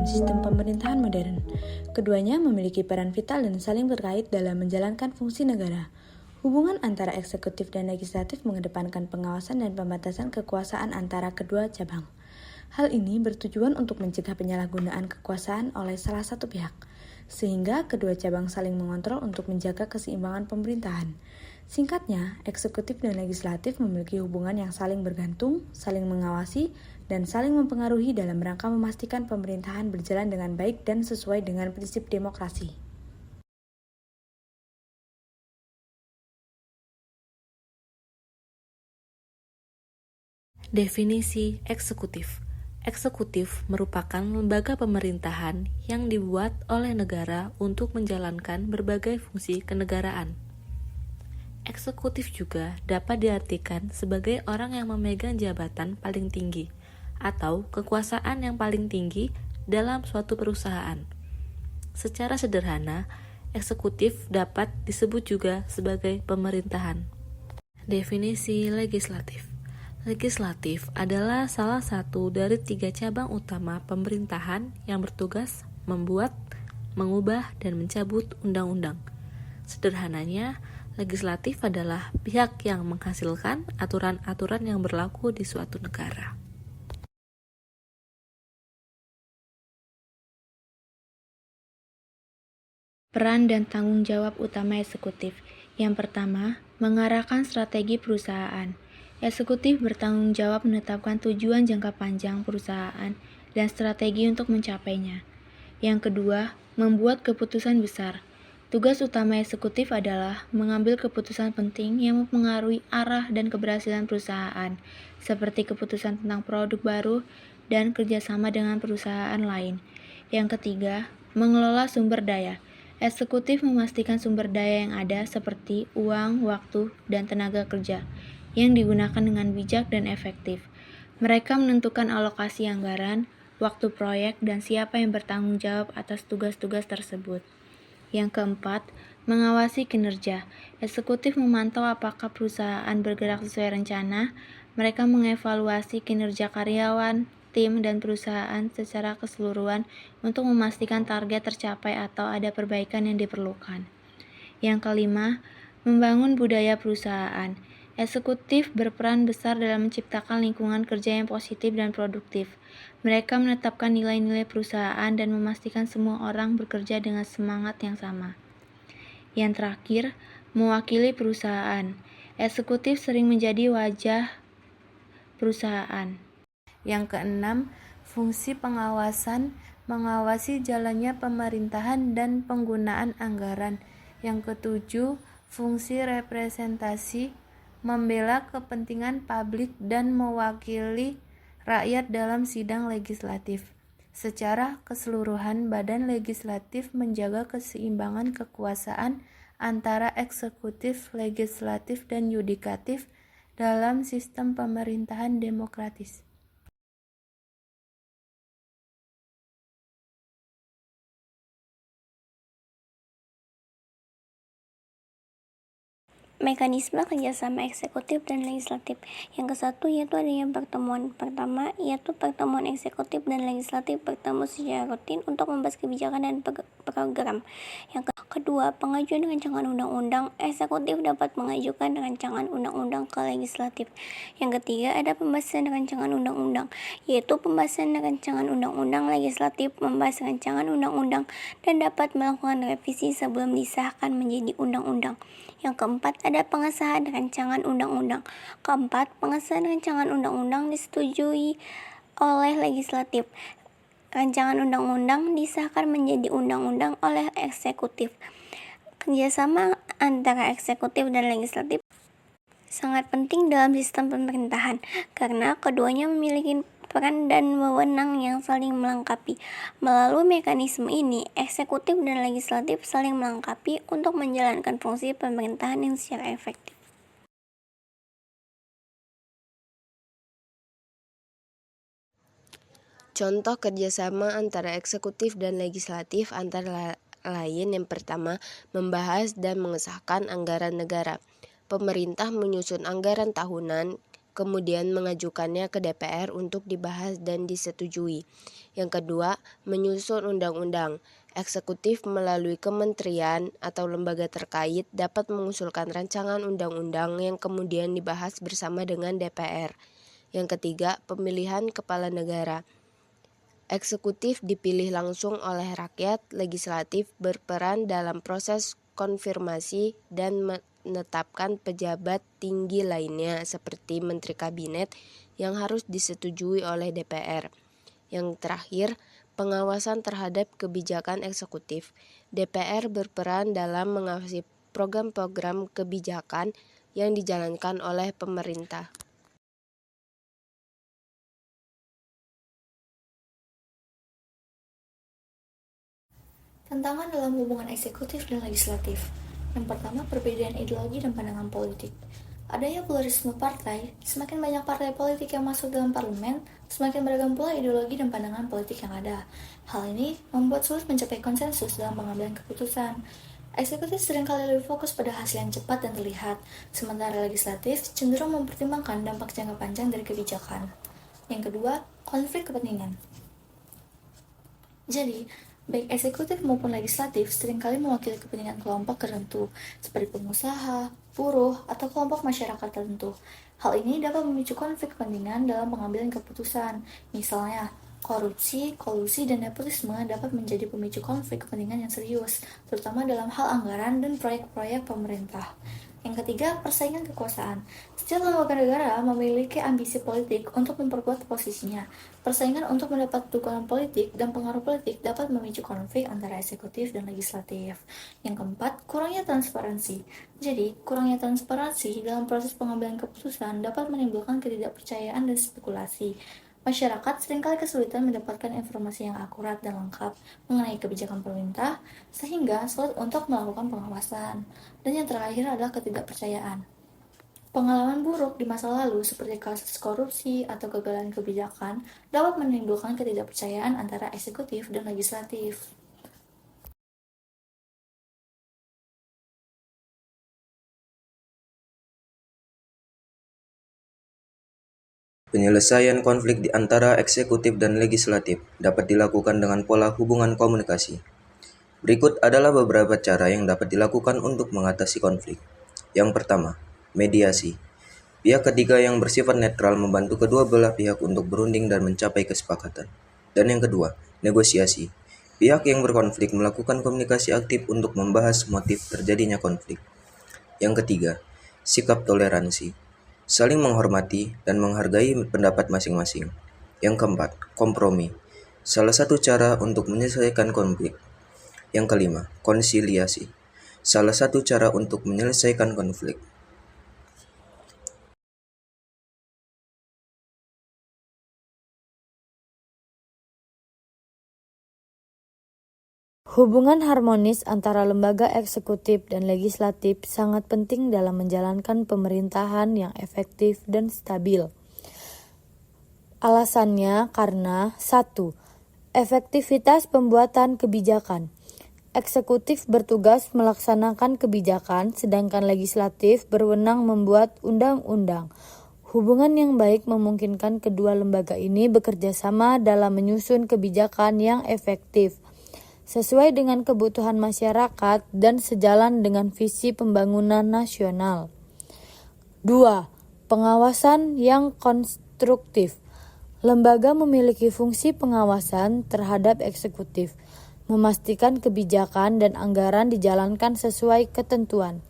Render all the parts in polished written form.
dalam sistem pemerintahan modern. Keduanya memiliki peran vital dan saling terkait dalam menjalankan fungsi negara. Hubungan antara eksekutif dan legislatif mengedepankan pengawasan dan pembatasan kekuasaan antara kedua cabang. Hal ini bertujuan untuk mencegah penyalahgunaan kekuasaan oleh salah satu pihak, sehingga kedua cabang saling mengontrol untuk menjaga keseimbangan pemerintahan. Singkatnya, eksekutif dan legislatif memiliki hubungan yang saling bergantung, saling mengawasi, dan saling mempengaruhi dalam rangka memastikan pemerintahan berjalan dengan baik dan sesuai dengan prinsip demokrasi. Definisi eksekutif. Eksekutif merupakan lembaga pemerintahan yang dibuat oleh negara untuk menjalankan berbagai fungsi kenegaraan. Eksekutif juga dapat diartikan sebagai orang yang memegang jabatan paling tinggi atau kekuasaan yang paling tinggi dalam suatu perusahaan. Secara sederhana, eksekutif dapat disebut juga sebagai pemerintahan. Definisi legislatif. Legislatif adalah salah satu dari 3 cabang utama pemerintahan yang bertugas membuat, mengubah, dan mencabut undang-undang. Sederhananya, legislatif adalah pihak yang menghasilkan aturan-aturan yang berlaku di suatu negara. Peran dan tanggung jawab utama eksekutif. Yang pertama, mengarahkan strategi perusahaan. Eksekutif bertanggung jawab menetapkan tujuan jangka panjang perusahaan dan strategi untuk mencapainya. Yang kedua, membuat keputusan besar. Tugas utama eksekutif adalah mengambil keputusan penting yang mempengaruhi arah dan keberhasilan perusahaan, seperti keputusan tentang produk baru dan kerjasama dengan perusahaan lain. Yang ketiga, mengelola sumber daya. Eksekutif memastikan sumber daya yang ada seperti uang, waktu, dan tenaga kerja yang digunakan dengan bijak dan efektif. Mereka menentukan alokasi anggaran, waktu proyek, dan siapa yang bertanggung jawab atas tugas-tugas tersebut. Yang keempat, mengawasi kinerja. Eksekutif memantau apakah perusahaan bergerak sesuai rencana. Mereka mengevaluasi kinerja karyawan, tim, dan perusahaan secara keseluruhan untuk memastikan target tercapai atau ada perbaikan yang diperlukan. Yang kelima, membangun budaya perusahaan. Eksekutif berperan besar dalam menciptakan lingkungan kerja yang positif dan produktif. Mereka menetapkan nilai-nilai perusahaan dan memastikan semua orang bekerja dengan semangat yang sama. Yang terakhir, mewakili perusahaan. Eksekutif sering menjadi wajah perusahaan. Yang keenam, fungsi pengawasan, mengawasi jalannya pemerintahan dan penggunaan anggaran. Yang ketujuh, fungsi representasi, membela kepentingan publik dan mewakili rakyat dalam sidang legislatif. Secara keseluruhan, badan legislatif menjaga keseimbangan kekuasaan antara eksekutif, legislatif, dan yudikatif dalam sistem pemerintahan demokratis. Mekanisme kerjasama eksekutif dan legislatif. Yang kesatu yaitu adanya pertemuan. Pertama yaitu pertemuan eksekutif dan legislatif bertemu secara rutin untuk membahas kebijakan dan program. Yang kedua, pengajuan rancangan undang-undang. Eksekutif dapat mengajukan rancangan undang-undang ke legislatif. Yang ketiga, ada pembahasan rancangan undang-undang, yaitu pembahasan rancangan undang-undang. Legislatif membahas rancangan undang-undang dan dapat melakukan revisi sebelum disahkan menjadi undang-undang. Yang keempat, ada pengesahan rancangan undang-undang. Keempat, pengesahan rancangan undang-undang disetujui oleh legislatif. Rancangan undang-undang disahkan menjadi undang-undang oleh eksekutif. Kerjasama antara eksekutif dan legislatif sangat penting dalam sistem pemerintahan karena keduanya memiliki peran dan wewenang yang saling melengkapi. Melalui mekanisme ini, eksekutif dan legislatif saling melengkapi untuk menjalankan fungsi pemerintahan yang secara efektif. Contoh kerjasama antara eksekutif dan legislatif antara lain yang pertama, membahas dan mengesahkan anggaran negara. Pemerintah menyusun anggaran tahunan kemudian mengajukannya ke DPR untuk dibahas dan disetujui. Yang kedua, menyusun undang-undang. Eksekutif melalui kementerian atau lembaga terkait dapat mengusulkan rancangan undang-undang yang kemudian dibahas bersama dengan DPR. Yang ketiga, pemilihan kepala negara. Eksekutif dipilih langsung oleh rakyat, legislatif berperan dalam proses konfirmasi dan menetapkan pejabat tinggi lainnya seperti menteri kabinet yang harus disetujui oleh DPR. Yang terakhir, pengawasan terhadap kebijakan eksekutif. DPR berperan dalam mengawasi program-program kebijakan yang dijalankan oleh pemerintah. Tantangan dalam hubungan eksekutif dan legislatif. Yang pertama, perbedaan ideologi dan pandangan politik. Adanya pluralisme partai, semakin banyak partai politik yang masuk dalam parlemen, semakin beragam pula ideologi dan pandangan politik yang ada. Hal ini membuat sulit mencapai konsensus dalam pengambilan keputusan. Eksekutif seringkali lebih fokus pada hasil yang cepat dan terlihat, sementara legislatif cenderung mempertimbangkan dampak jangka panjang dari kebijakan. Yang kedua, konflik kepentingan. Jadi, baik eksekutif maupun legislatif seringkali mewakili kepentingan kelompok tertentu, seperti pengusaha, buruh, atau kelompok masyarakat tertentu. Hal ini dapat memicu konflik kepentingan dalam pengambilan keputusan. Misalnya, korupsi, kolusi, dan nepotisme dapat menjadi pemicu konflik kepentingan yang serius, terutama dalam hal anggaran dan proyek-proyek pemerintah. Yang ketiga, persaingan kekuasaan. Setiap lembaga negara memiliki ambisi politik untuk memperkuat posisinya. Persaingan untuk mendapat dukungan politik dan pengaruh politik dapat memicu konflik antara eksekutif dan legislatif. Yang keempat, kurangnya transparansi. Jadi, kurangnya transparansi dalam proses pengambilan keputusan dapat menimbulkan ketidakpercayaan dan spekulasi. Masyarakat seringkali kesulitan mendapatkan informasi yang akurat dan lengkap mengenai kebijakan pemerintah, sehingga sulit untuk melakukan pengawasan. Dan yang terakhir adalah ketidakpercayaan. Pengalaman buruk di masa lalu seperti kasus korupsi atau kegagalan kebijakan dapat menimbulkan ketidakpercayaan antara eksekutif dan legislatif. Penyelesaian konflik di antara eksekutif dan legislatif dapat dilakukan dengan pola hubungan komunikasi. Berikut adalah beberapa cara yang dapat dilakukan untuk mengatasi konflik. Yang pertama, mediasi. Pihak ketiga yang bersifat netral membantu kedua belah pihak untuk berunding dan mencapai kesepakatan. Dan yang kedua, negosiasi. Pihak yang berkonflik melakukan komunikasi aktif untuk membahas motif terjadinya konflik. Yang ketiga, sikap toleransi. Saling menghormati dan menghargai pendapat masing-masing. Yang keempat, kompromi. Salah satu cara untuk menyelesaikan konflik. Yang kelima, konsiliasi. Salah satu cara untuk menyelesaikan konflik. Hubungan harmonis antara lembaga eksekutif dan legislatif sangat penting dalam menjalankan pemerintahan yang efektif dan stabil. Alasannya karena 1. Efektivitas pembuatan kebijakan. Eksekutif bertugas melaksanakan kebijakan, sedangkan legislatif berwenang membuat undang-undang. Hubungan yang baik memungkinkan kedua lembaga ini bekerja sama dalam menyusun kebijakan yang efektif, sesuai dengan kebutuhan masyarakat dan sejalan dengan visi pembangunan nasional. 2. Pengawasan yang konstruktif. Lembaga memiliki fungsi pengawasan terhadap eksekutif, memastikan kebijakan dan anggaran dijalankan sesuai ketentuan.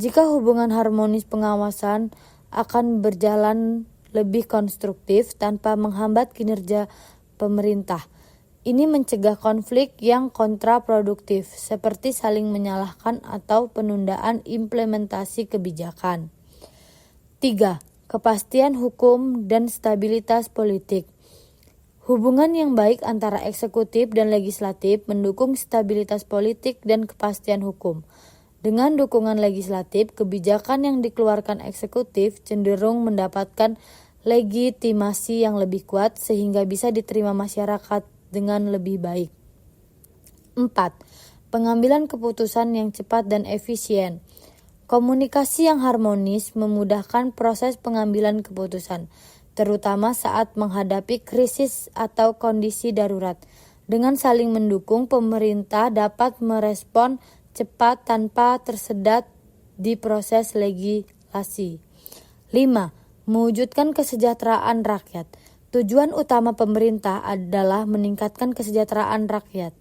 Jika hubungan harmonis, pengawasan akan berjalan lebih konstruktif tanpa menghambat kinerja pemerintah. Ini mencegah konflik yang kontraproduktif, seperti saling menyalahkan atau penundaan implementasi kebijakan. 3. Kepastian hukum dan stabilitas politik. Hubungan yang baik antara eksekutif dan legislatif mendukung stabilitas politik dan kepastian hukum. Dengan dukungan legislatif, kebijakan yang dikeluarkan eksekutif cenderung mendapatkan legitimasi yang lebih kuat sehingga bisa diterima masyarakat dengan lebih baik. 4. Pengambilan keputusan yang cepat dan efisien. Komunikasi yang harmonis memudahkan proses pengambilan keputusan, terutama saat menghadapi krisis atau kondisi darurat. Dengan saling mendukung, pemerintah dapat merespon cepat tanpa tersedat di proses legislasi. 5. Mewujudkan kesejahteraan rakyat. Tujuan utama pemerintah adalah meningkatkan kesejahteraan rakyat.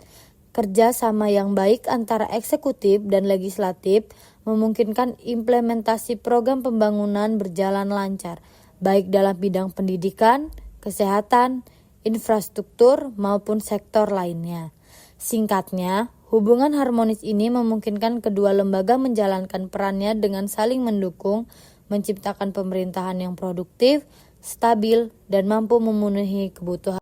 Kerja sama yang baik antara eksekutif dan legislatif memungkinkan implementasi program pembangunan berjalan lancar, baik dalam bidang pendidikan, kesehatan, infrastruktur, maupun sektor lainnya. Singkatnya, hubungan harmonis ini memungkinkan kedua lembaga menjalankan perannya dengan saling mendukung, menciptakan pemerintahan yang produktif, stabil, dan mampu memenuhi kebutuhan.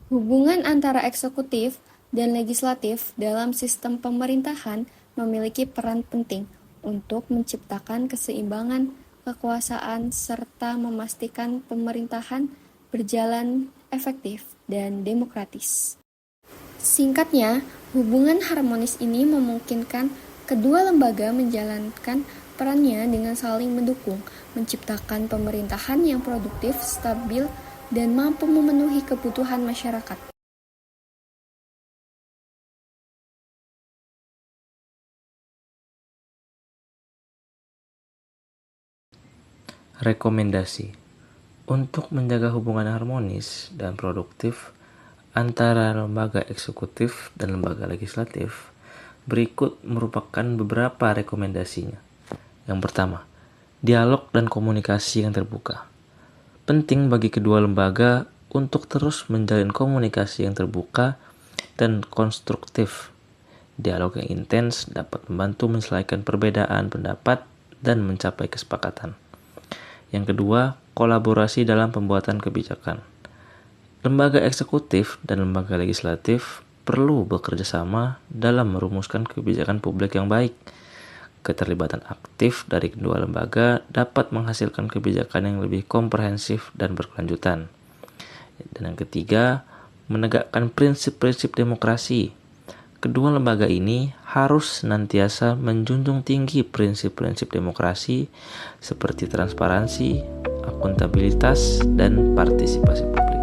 Hubungan antara eksekutif dan legislatif dalam sistem pemerintahan memiliki peran penting untuk menciptakan keseimbangan kekuasaan serta memastikan pemerintahan berjalan efektif dan demokratis. Singkatnya, hubungan harmonis ini memungkinkan kedua lembaga menjalankan perannya dengan saling mendukung, menciptakan pemerintahan yang produktif, stabil, dan mampu memenuhi kebutuhan masyarakat. Rekomendasi untuk menjaga hubungan harmonis dan produktif antara lembaga eksekutif dan lembaga legislatif, berikut merupakan beberapa rekomendasinya. Yang pertama, dialog dan komunikasi yang terbuka. Penting bagi kedua lembaga untuk terus menjalin komunikasi yang terbuka dan konstruktif. Dialog yang intens dapat membantu menyelesaikan perbedaan pendapat dan mencapai kesepakatan. Yang kedua, kolaborasi dalam pembuatan kebijakan. Lembaga eksekutif dan lembaga legislatif perlu bekerja sama dalam merumuskan kebijakan publik yang baik. Keterlibatan aktif dari kedua lembaga dapat menghasilkan kebijakan yang lebih komprehensif dan berkelanjutan. Dan yang ketiga, menegakkan prinsip-prinsip demokrasi. Kedua lembaga ini harus senantiasa menjunjung tinggi prinsip-prinsip demokrasi seperti transparansi, akuntabilitas, dan partisipasi publik.